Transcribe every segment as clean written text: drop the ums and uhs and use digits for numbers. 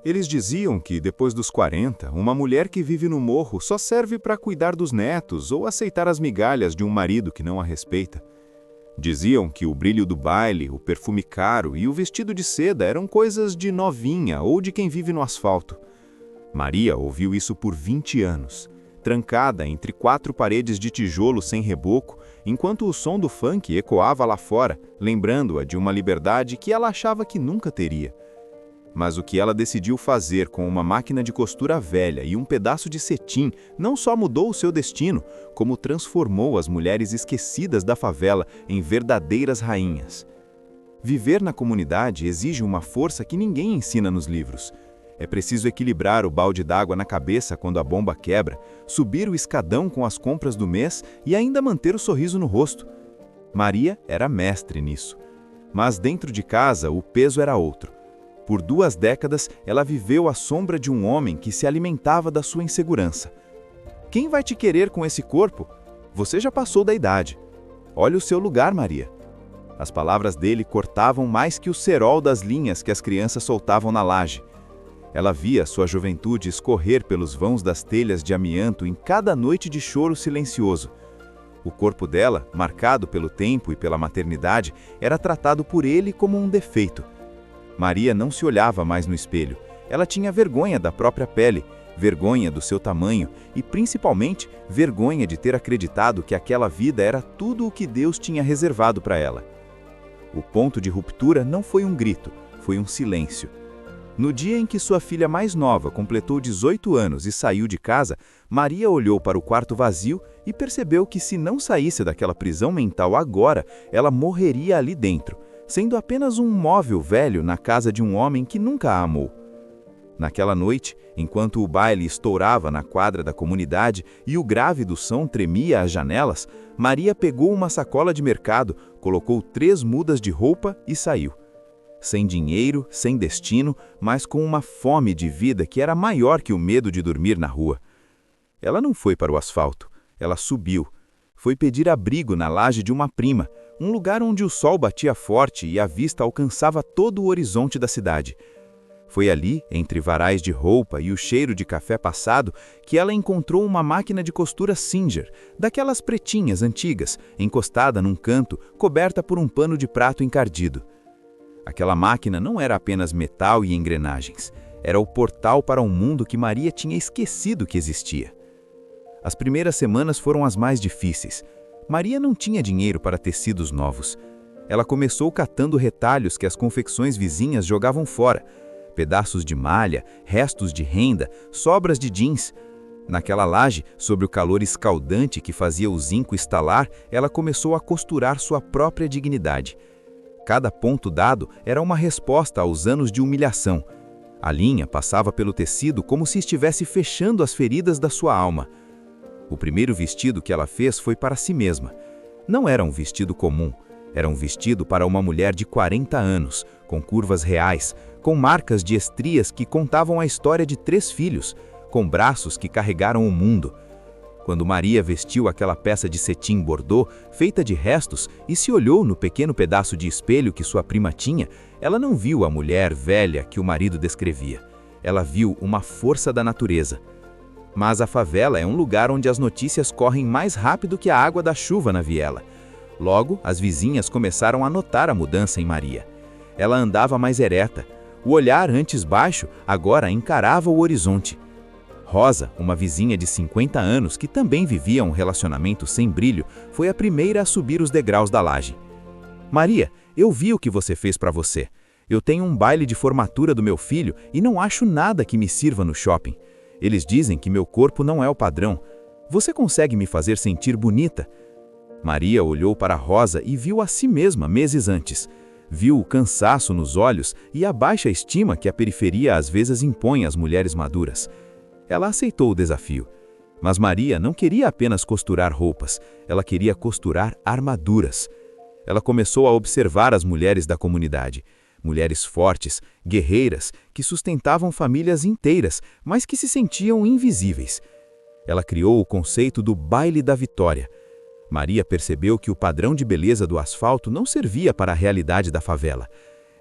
Eles diziam que, depois dos 40, uma mulher que vive no morro só serve para cuidar dos netos ou aceitar as migalhas de um marido que não a respeita. Diziam que o brilho do baile, o perfume caro e o vestido de seda eram coisas de novinha ou de quem vive no asfalto. Maria ouviu isso por 20 anos, trancada entre 4 paredes de tijolo sem reboco, enquanto o som do funk ecoava lá fora, lembrando-a de uma liberdade que ela achava que nunca teria. Mas o que ela decidiu fazer com uma máquina de costura velha e um pedaço de cetim não só mudou o seu destino, como transformou as mulheres esquecidas da favela em verdadeiras rainhas. Viver na comunidade exige uma força que ninguém ensina nos livros. É preciso equilibrar o balde d'água na cabeça quando a bomba quebra, subir o escadão com as compras do mês e ainda manter o sorriso no rosto. Maria era mestre nisso. Mas dentro de casa o peso era outro. Por 2 décadas, ela viveu à sombra de um homem que se alimentava da sua insegurança. Quem vai te querer com esse corpo? Você já passou da idade. Olha o seu lugar, Maria. As palavras dele cortavam mais que o cerol das linhas que as crianças soltavam na laje. Ela via sua juventude escorrer pelos vãos das telhas de amianto em cada noite de choro silencioso. O corpo dela, marcado pelo tempo e pela maternidade, era tratado por ele como um defeito. Maria não se olhava mais no espelho. Ela tinha vergonha da própria pele, vergonha do seu tamanho e, principalmente, vergonha de ter acreditado que aquela vida era tudo o que Deus tinha reservado para ela. O ponto de ruptura não foi um grito, foi um silêncio. No dia em que sua filha mais nova completou 18 anos e saiu de casa, Maria olhou para o quarto vazio e percebeu que, se não saísse daquela prisão mental agora, ela morreria ali dentro, sendo apenas um móvel velho na casa de um homem que nunca a amou. Naquela noite, enquanto o baile estourava na quadra da comunidade e o grave do som tremia às janelas, Maria pegou uma sacola de mercado, colocou 3 mudas de roupa e saiu. Sem dinheiro, sem destino, mas com uma fome de vida que era maior que o medo de dormir na rua. Ela não foi para o asfalto, ela subiu. Foi pedir abrigo na laje de uma prima, um lugar onde o sol batia forte e a vista alcançava todo o horizonte da cidade. Foi ali, entre varais de roupa e o cheiro de café passado, que ela encontrou uma máquina de costura Singer, daquelas pretinhas antigas, encostada num canto, coberta por um pano de prato encardido. Aquela máquina não era apenas metal e engrenagens, era o portal para um mundo que Maria tinha esquecido que existia. As primeiras semanas foram as mais difíceis. Maria não tinha dinheiro para tecidos novos. Ela começou catando retalhos que as confecções vizinhas jogavam fora, pedaços de malha, restos de renda, sobras de jeans. Naquela laje, sob o calor escaldante que fazia o zinco estalar, ela começou a costurar sua própria dignidade. Cada ponto dado era uma resposta aos anos de humilhação. A linha passava pelo tecido como se estivesse fechando as feridas da sua alma. O primeiro vestido que ela fez foi para si mesma. Não era um vestido comum, era um vestido para uma mulher de 40 anos, com curvas reais, com marcas de estrias que contavam a história de 3 filhos, com braços que carregaram o mundo. Quando Maria vestiu aquela peça de cetim bordô, feita de restos, e se olhou no pequeno pedaço de espelho que sua prima tinha, ela não viu a mulher velha que o marido descrevia. Ela viu uma força da natureza. Mas a favela é um lugar onde as notícias correm mais rápido que a água da chuva na viela. Logo, as vizinhas começaram a notar a mudança em Maria. Ela andava mais ereta. O olhar, antes baixo, agora encarava o horizonte. Rosa, uma vizinha de 50 anos que também vivia um relacionamento sem brilho, foi a primeira a subir os degraus da laje. Maria, eu vi o que você fez para você. Eu tenho um baile de formatura do meu filho e não acho nada que me sirva no shopping. Eles dizem que meu corpo não é o padrão. Você consegue me fazer sentir bonita? Maria olhou para Rosa e viu a si mesma meses antes. Viu o cansaço nos olhos e a baixa estima que a periferia às vezes impõe às mulheres maduras. Ela aceitou o desafio. Mas Maria não queria apenas costurar roupas, ela queria costurar armaduras. Ela começou a observar as mulheres da comunidade. Mulheres fortes, guerreiras, que sustentavam famílias inteiras, mas que se sentiam invisíveis. Ela criou o conceito do baile da vitória. Maria percebeu que o padrão de beleza do asfalto não servia para a realidade da favela.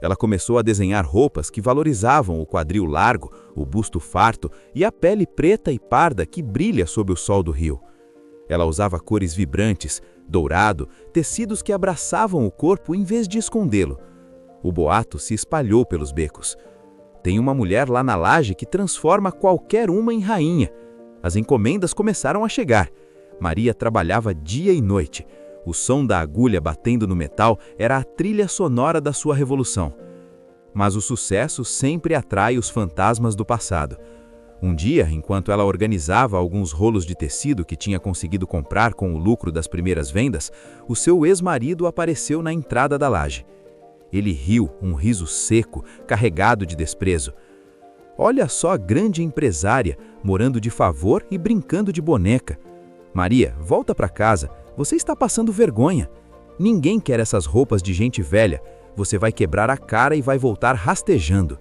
Ela começou a desenhar roupas que valorizavam o quadril largo, o busto farto e a pele preta e parda que brilha sob o sol do rio. Ela usava cores vibrantes, dourado, tecidos que abraçavam o corpo em vez de escondê-lo. O boato se espalhou pelos becos. Tem uma mulher lá na laje que transforma qualquer uma em rainha. As encomendas começaram a chegar. Maria trabalhava dia e noite. O som da agulha batendo no metal era a trilha sonora da sua revolução. Mas o sucesso sempre atrai os fantasmas do passado. Um dia, enquanto ela organizava alguns rolos de tecido que tinha conseguido comprar com o lucro das primeiras vendas, o seu ex-marido apareceu na entrada da laje. Ele riu, um riso seco, carregado de desprezo. Olha só a grande empresária, morando de favor e brincando de boneca. Maria, volta para casa, você está passando vergonha. Ninguém quer essas roupas de gente velha. Você vai quebrar a cara e vai voltar rastejando.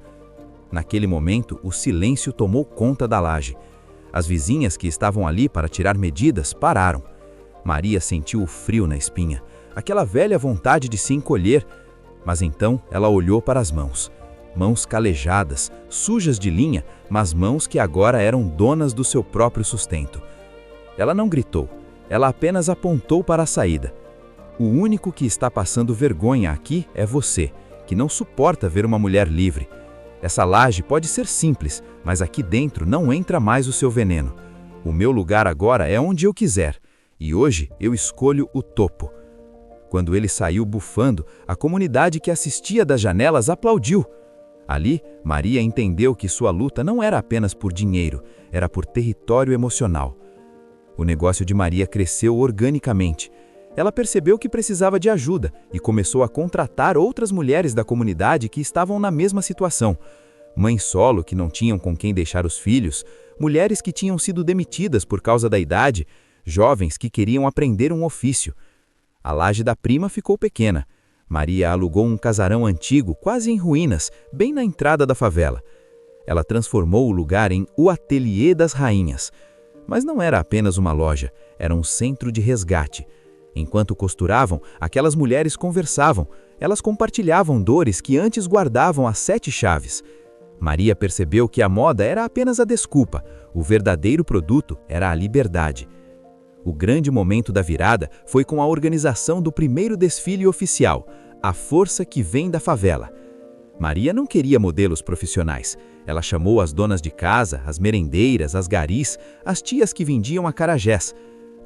Naquele momento, o silêncio tomou conta da laje. As vizinhas que estavam ali para tirar medidas pararam. Maria sentiu o frio na espinha, aquela velha vontade de se encolher. Mas então ela olhou para as mãos. Mãos calejadas, sujas de linha, mas mãos que agora eram donas do seu próprio sustento. Ela não gritou, ela apenas apontou para a saída. O único que está passando vergonha aqui é você, que não suporta ver uma mulher livre. Essa laje pode ser simples, mas aqui dentro não entra mais o seu veneno. O meu lugar agora é onde eu quiser, e hoje eu escolho o topo. Quando ele saiu bufando, a comunidade que assistia das janelas aplaudiu. Ali, Maria entendeu que sua luta não era apenas por dinheiro, era por território emocional. O negócio de Maria cresceu organicamente. Ela percebeu que precisava de ajuda e começou a contratar outras mulheres da comunidade que estavam na mesma situação. Mães solo que não tinham com quem deixar os filhos, mulheres que tinham sido demitidas por causa da idade, jovens que queriam aprender um ofício. A laje da prima ficou pequena. Maria alugou um casarão antigo, quase em ruínas, bem na entrada da favela. Ela transformou o lugar em o Ateliê das Rainhas. Mas não era apenas uma loja, era um centro de resgate. Enquanto costuravam, aquelas mulheres conversavam. Elas compartilhavam dores que antes guardavam as 7 chaves. Maria percebeu que a moda era apenas a desculpa. O verdadeiro produto era a liberdade. O grande momento da virada foi com a organização do primeiro desfile oficial, A Força que Vem da Favela. Maria não queria modelos profissionais. Ela chamou as donas de casa, as merendeiras, as garis, as tias que vendiam acarajés.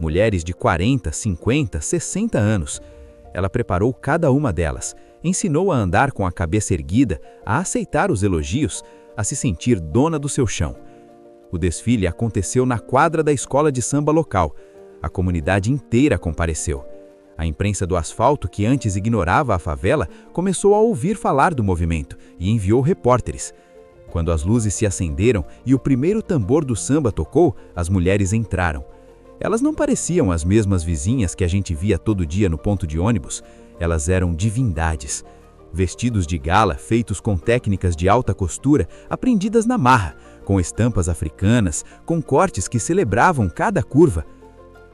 Mulheres de 40, 50, 60 anos. Ela preparou cada uma delas, ensinou a andar com a cabeça erguida, a aceitar os elogios, a se sentir dona do seu chão. O desfile aconteceu na quadra da escola de samba local. A comunidade inteira compareceu. A imprensa do asfalto, que antes ignorava a favela, começou a ouvir falar do movimento e enviou repórteres. Quando as luzes se acenderam e o primeiro tambor do samba tocou, as mulheres entraram. Elas não pareciam as mesmas vizinhas que a gente via todo dia no ponto de ônibus. Elas eram divindades. Vestidos de gala feitos com técnicas de alta costura aprendidas na marra, com estampas africanas, com cortes que celebravam cada curva.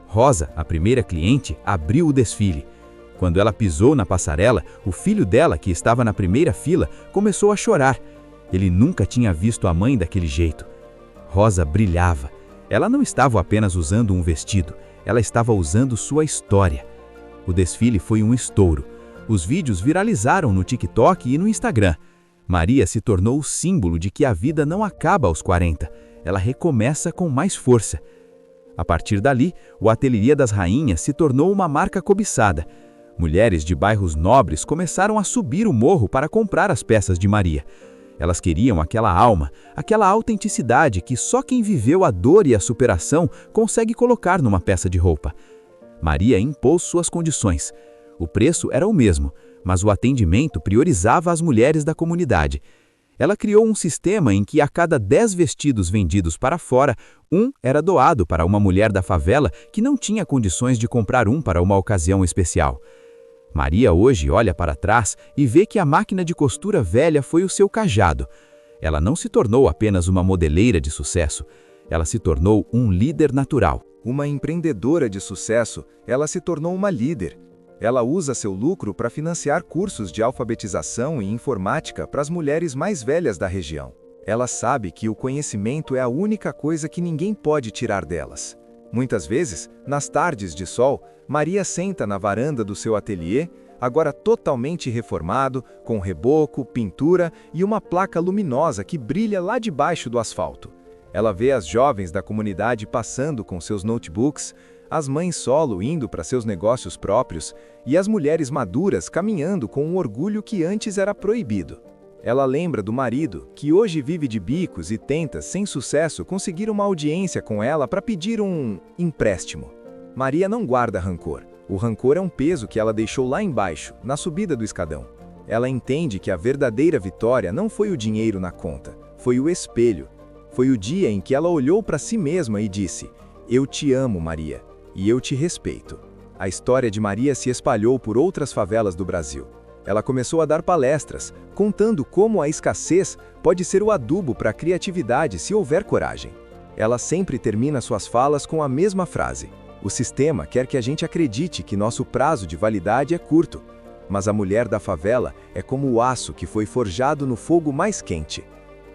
Rosa, a primeira cliente, abriu o desfile. Quando ela pisou na passarela, o filho dela, que estava na primeira fila, começou a chorar. Ele nunca tinha visto a mãe daquele jeito. Rosa brilhava. Ela não estava apenas usando um vestido, ela estava usando sua história. O desfile foi um estouro. Os vídeos viralizaram no TikTok e no Instagram. Maria se tornou o símbolo de que a vida não acaba aos 40, ela recomeça com mais força. A partir dali, o Ateliê das Rainhas se tornou uma marca cobiçada. Mulheres de bairros nobres começaram a subir o morro para comprar as peças de Maria. Elas queriam aquela alma, aquela autenticidade que só quem viveu a dor e a superação consegue colocar numa peça de roupa. Maria impôs suas condições. O preço era o mesmo, mas o atendimento priorizava as mulheres da comunidade. Ela criou um sistema em que a cada 10 vestidos vendidos para fora, um era doado para uma mulher da favela que não tinha condições de comprar um para uma ocasião especial. Maria hoje olha para trás e vê que a máquina de costura velha foi o seu cajado. Ela não se tornou apenas uma modeleira de sucesso, ela se tornou um líder natural. Uma empreendedora de sucesso, ela se tornou uma líder. Ela usa seu lucro para financiar cursos de alfabetização e informática para as mulheres mais velhas da região. Ela sabe que o conhecimento é a única coisa que ninguém pode tirar delas. Muitas vezes, nas tardes de sol, Maria senta na varanda do seu ateliê, agora totalmente reformado, com reboco, pintura e uma placa luminosa que brilha lá debaixo do asfalto. Ela vê as jovens da comunidade passando com seus notebooks, as mães solo indo para seus negócios próprios e as mulheres maduras caminhando com um orgulho que antes era proibido. Ela lembra do marido, que hoje vive de bicos e tenta, sem sucesso, conseguir uma audiência com ela para pedir um empréstimo. Maria não guarda rancor. O rancor é um peso que ela deixou lá embaixo, na subida do escadão. Ela entende que a verdadeira vitória não foi o dinheiro na conta, foi o espelho. Foi o dia em que ela olhou para si mesma e disse: "Eu te amo, Maria, e eu te respeito." A história de Maria se espalhou por outras favelas do Brasil. Ela começou a dar palestras, contando como a escassez pode ser o adubo para a criatividade se houver coragem. Ela sempre termina suas falas com a mesma frase: "O sistema quer que a gente acredite que nosso prazo de validade é curto, mas a mulher da favela é como o aço que foi forjado no fogo mais quente.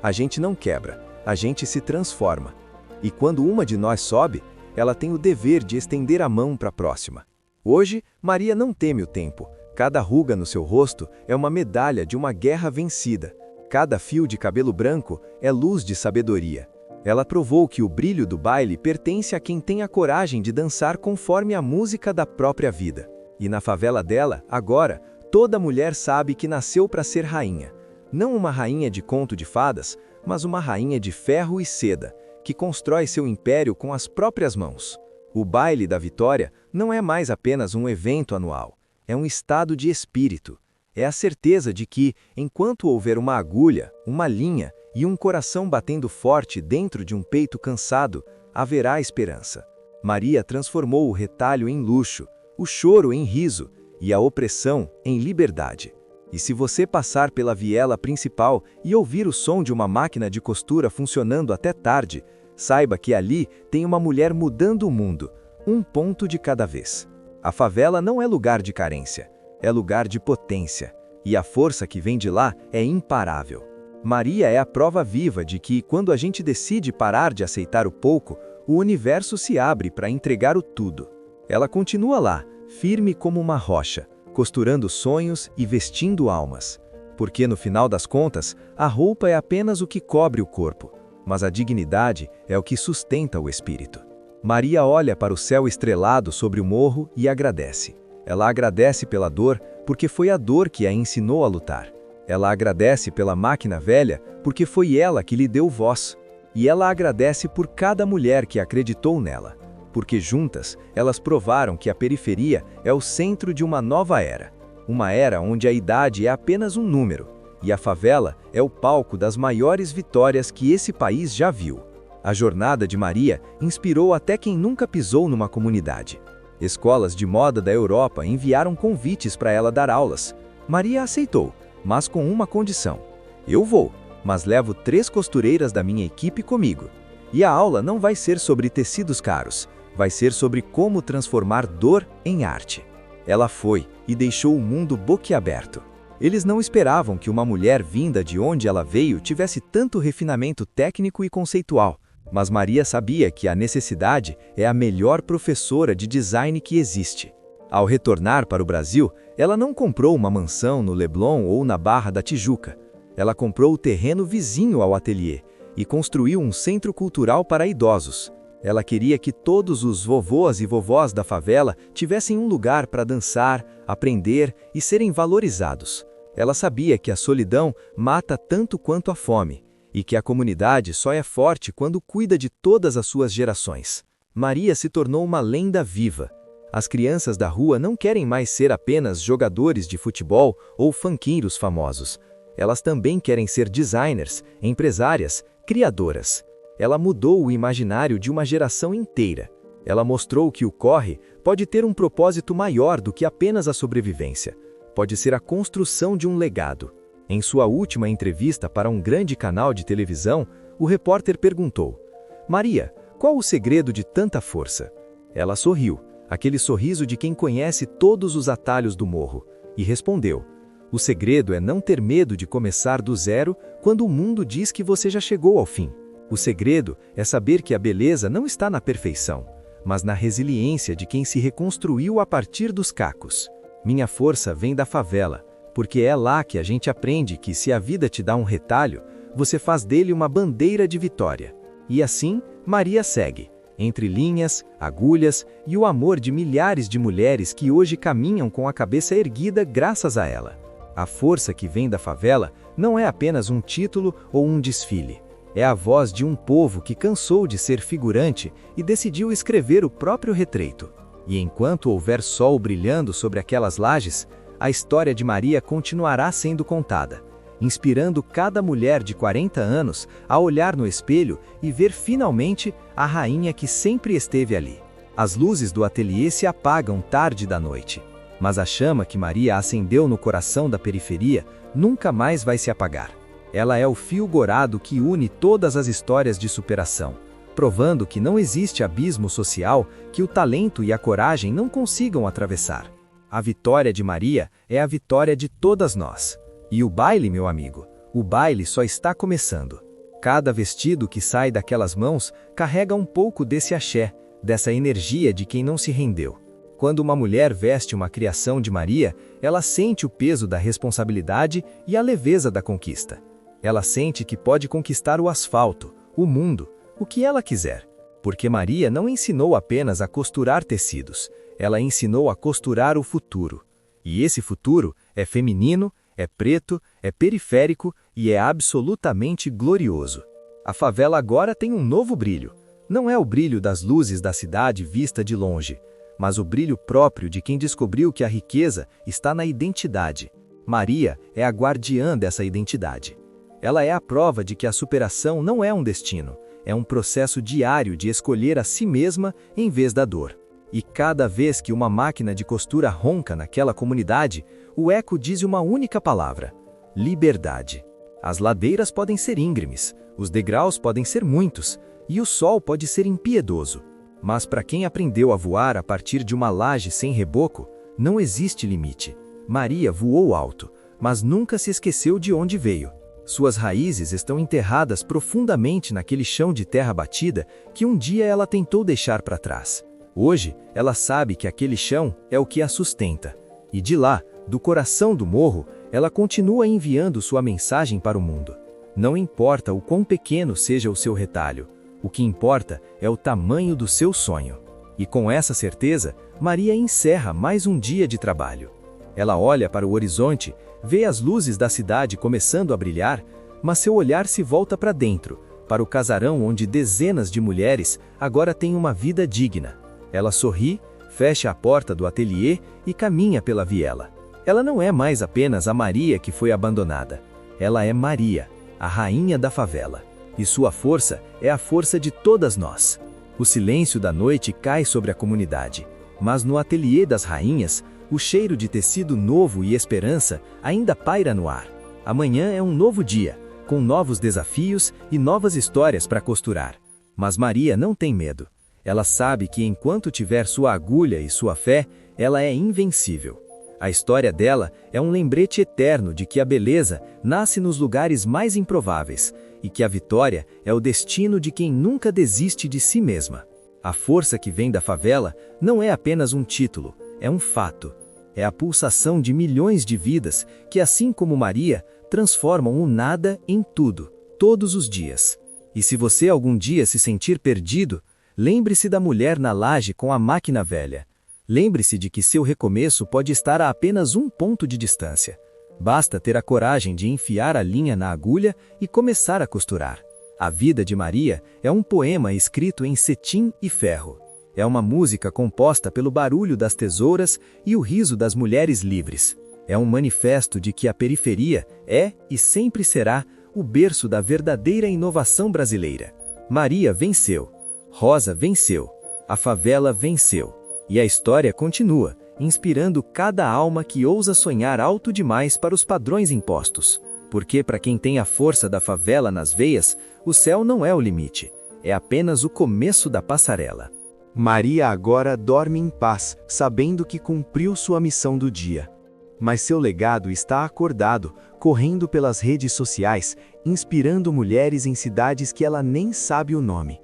A gente não quebra, a gente se transforma. E quando uma de nós sobe, ela tem o dever de estender a mão para a próxima." Hoje, Maria não teme o tempo. Cada ruga no seu rosto é uma medalha de uma guerra vencida. Cada fio de cabelo branco é luz de sabedoria. Ela provou que o brilho do baile pertence a quem tem a coragem de dançar conforme a música da própria vida. E na favela dela, agora, toda mulher sabe que nasceu para ser rainha. Não uma rainha de conto de fadas, mas uma rainha de ferro e seda, que constrói seu império com as próprias mãos. O baile da vitória não é mais apenas um evento anual. É um estado de espírito. É a certeza de que, enquanto houver uma agulha, uma linha e um coração batendo forte dentro de um peito cansado, haverá esperança. Maria transformou o retalho em luxo, o choro em riso e a opressão em liberdade. E se você passar pela viela principal e ouvir o som de uma máquina de costura funcionando até tarde, saiba que ali tem uma mulher mudando o mundo, um ponto de cada vez. A favela não é lugar de carência, é lugar de potência, e a força que vem de lá é imparável. Maria é a prova viva de que, quando a gente decide parar de aceitar o pouco, o universo se abre para entregar o tudo. Ela continua lá, firme como uma rocha, costurando sonhos e vestindo almas. Porque, no final das contas, a roupa é apenas o que cobre o corpo, mas a dignidade é o que sustenta o espírito. Maria olha para o céu estrelado sobre o morro e agradece. Ela agradece pela dor, porque foi a dor que a ensinou a lutar. Ela agradece pela máquina velha, porque foi ela que lhe deu voz. E ela agradece por cada mulher que acreditou nela, porque juntas elas provaram que a periferia é o centro de uma nova era. Uma era onde a idade é apenas um número, e a favela é o palco das maiores vitórias que esse país já viu. A jornada de Maria inspirou até quem nunca pisou numa comunidade. Escolas de moda da Europa enviaram convites para ela dar aulas. Maria aceitou, mas com uma condição: "Eu vou, mas levo 3 costureiras da minha equipe comigo. E a aula não vai ser sobre tecidos caros, vai ser sobre como transformar dor em arte." Ela foi e deixou o mundo boquiaberto. Eles não esperavam que uma mulher vinda de onde ela veio tivesse tanto refinamento técnico e conceitual. Mas Maria sabia que a necessidade é a melhor professora de design que existe. Ao retornar para o Brasil, ela não comprou uma mansão no Leblon ou na Barra da Tijuca. Ela comprou o terreno vizinho ao ateliê e construiu um centro cultural para idosos. Ela queria que todos os vovôs e vovós da favela tivessem um lugar para dançar, aprender e serem valorizados. Ela sabia que a solidão mata tanto quanto a fome, e que a comunidade só é forte quando cuida de todas as suas gerações. Maria se tornou uma lenda viva. As crianças da rua não querem mais ser apenas jogadores de futebol ou funkeiros famosos. Elas também querem ser designers, empresárias, criadoras. Ela mudou o imaginário de uma geração inteira. Ela mostrou que o corre pode ter um propósito maior do que apenas a sobrevivência. Pode ser a construção de um legado. Em sua última entrevista para um grande canal de televisão, o repórter perguntou: "Maria, qual o segredo de tanta força?" Ela sorriu, aquele sorriso de quem conhece todos os atalhos do morro, e respondeu: o segredo é não ter medo de começar do zero quando o mundo diz que você já chegou ao fim. O segredo é saber que a beleza não está na perfeição, mas na resiliência de quem se reconstruiu a partir dos cacos. Minha força vem da favela, porque é lá que a gente aprende que se a vida te dá um retalho, você faz dele uma bandeira de vitória. E assim, Maria segue, entre linhas, agulhas e o amor de milhares de mulheres que hoje caminham com a cabeça erguida graças a ela. A força que vem da favela não é apenas um título ou um desfile. É a voz de um povo que cansou de ser figurante e decidiu escrever o próprio retrato. E enquanto houver sol brilhando sobre aquelas lajes, a história de Maria continuará sendo contada, inspirando cada mulher de 40 anos a olhar no espelho e ver finalmente a rainha que sempre esteve ali. As luzes do ateliê se apagam tarde da noite, mas a chama que Maria acendeu no coração da periferia nunca mais vai se apagar. Ela é o fio gorado que une todas as histórias de superação, provando que não existe abismo social que o talento e a coragem não consigam atravessar. A vitória de Maria é a vitória de todas nós. E o baile, meu amigo, o baile só está começando. Cada vestido que sai daquelas mãos carrega um pouco desse axé, dessa energia de quem não se rendeu. Quando uma mulher veste uma criação de Maria, ela sente o peso da responsabilidade e a leveza da conquista. Ela sente que pode conquistar o asfalto, o mundo, o que ela quiser. Porque Maria não ensinou apenas a costurar tecidos, ela ensinou a costurar o futuro. E esse futuro é feminino, é preto, é periférico e é absolutamente glorioso. A favela agora tem um novo brilho. Não é o brilho das luzes da cidade vista de longe, mas o brilho próprio de quem descobriu que a riqueza está na identidade. Maria é a guardiã dessa identidade. Ela é a prova de que a superação não é um destino, é um processo diário de escolher a si mesma em vez da dor. E cada vez que uma máquina de costura ronca naquela comunidade, o eco diz uma única palavra: liberdade. As ladeiras podem ser íngremes, os degraus podem ser muitos, e o sol pode ser impiedoso. Mas para quem aprendeu a voar a partir de uma laje sem reboco, não existe limite. Maria voou alto, mas nunca se esqueceu de onde veio. Suas raízes estão enterradas profundamente naquele chão de terra batida que um dia ela tentou deixar para trás. Hoje, ela sabe que aquele chão é o que a sustenta. E de lá, do coração do morro, ela continua enviando sua mensagem para o mundo. Não importa o quão pequeno seja o seu retalho, o que importa é o tamanho do seu sonho. E com essa certeza, Maria encerra mais um dia de trabalho. Ela olha para o horizonte, vê as luzes da cidade começando a brilhar, mas seu olhar se volta para dentro, para o casarão onde dezenas de mulheres agora têm uma vida digna. Ela sorri, fecha a porta do ateliê e caminha pela viela. Ela não é mais apenas a Maria que foi abandonada. Ela é Maria, a rainha da favela. E sua força é a força de todas nós. O silêncio da noite cai sobre a comunidade, mas no ateliê das rainhas, o cheiro de tecido novo e esperança ainda paira no ar. Amanhã é um novo dia, com novos desafios e novas histórias para costurar. Mas Maria não tem medo. Ela sabe que enquanto tiver sua agulha e sua fé, ela é invencível. A história dela é um lembrete eterno de que a beleza nasce nos lugares mais improváveis e que a vitória é o destino de quem nunca desiste de si mesma. A força que vem da favela não é apenas um título, é um fato. É a pulsação de milhões de vidas que, assim como Maria, transformam o nada em tudo, todos os dias. E se você algum dia se sentir perdido, lembre-se da mulher na laje com a máquina velha. Lembre-se de que seu recomeço pode estar a apenas um ponto de distância. Basta ter a coragem de enfiar a linha na agulha e começar a costurar. A vida de Maria é um poema escrito em cetim e ferro. É uma música composta pelo barulho das tesouras e o riso das mulheres livres. É um manifesto de que a periferia é e sempre será o berço da verdadeira inovação brasileira. Maria venceu. Rosa venceu, a favela venceu, e a história continua, inspirando cada alma que ousa sonhar alto demais para os padrões impostos. Porque para quem tem a força da favela nas veias, o céu não é o limite, é apenas o começo da passarela. Maria agora dorme em paz, sabendo que cumpriu sua missão do dia. Mas seu legado está acordado, correndo pelas redes sociais, inspirando mulheres em cidades que ela nem sabe o nome.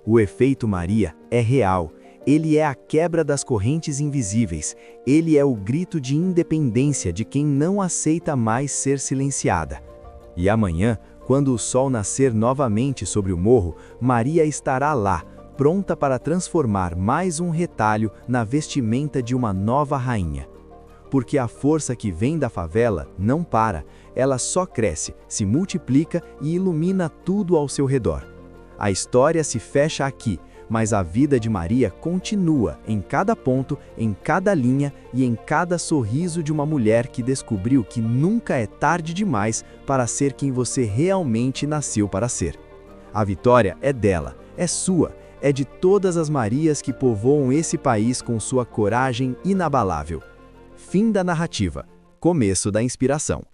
O efeito Maria é real. Ele é a quebra das correntes invisíveis. Ele é o grito de independência de quem não aceita mais ser silenciada. E amanhã, quando o sol nascer novamente sobre o morro, Maria estará lá, pronta para transformar mais um retalho na vestimenta de uma nova rainha. Porque a força que vem da favela não para, ela só cresce, se multiplica e ilumina tudo ao seu redor. A história se fecha aqui, mas a vida de Maria continua em cada ponto, em cada linha e em cada sorriso de uma mulher que descobriu que nunca é tarde demais para ser quem você realmente nasceu para ser. A vitória é dela, é sua, é de todas as Marias que povoam esse país com sua coragem inabalável. Fim da narrativa. Começo da inspiração.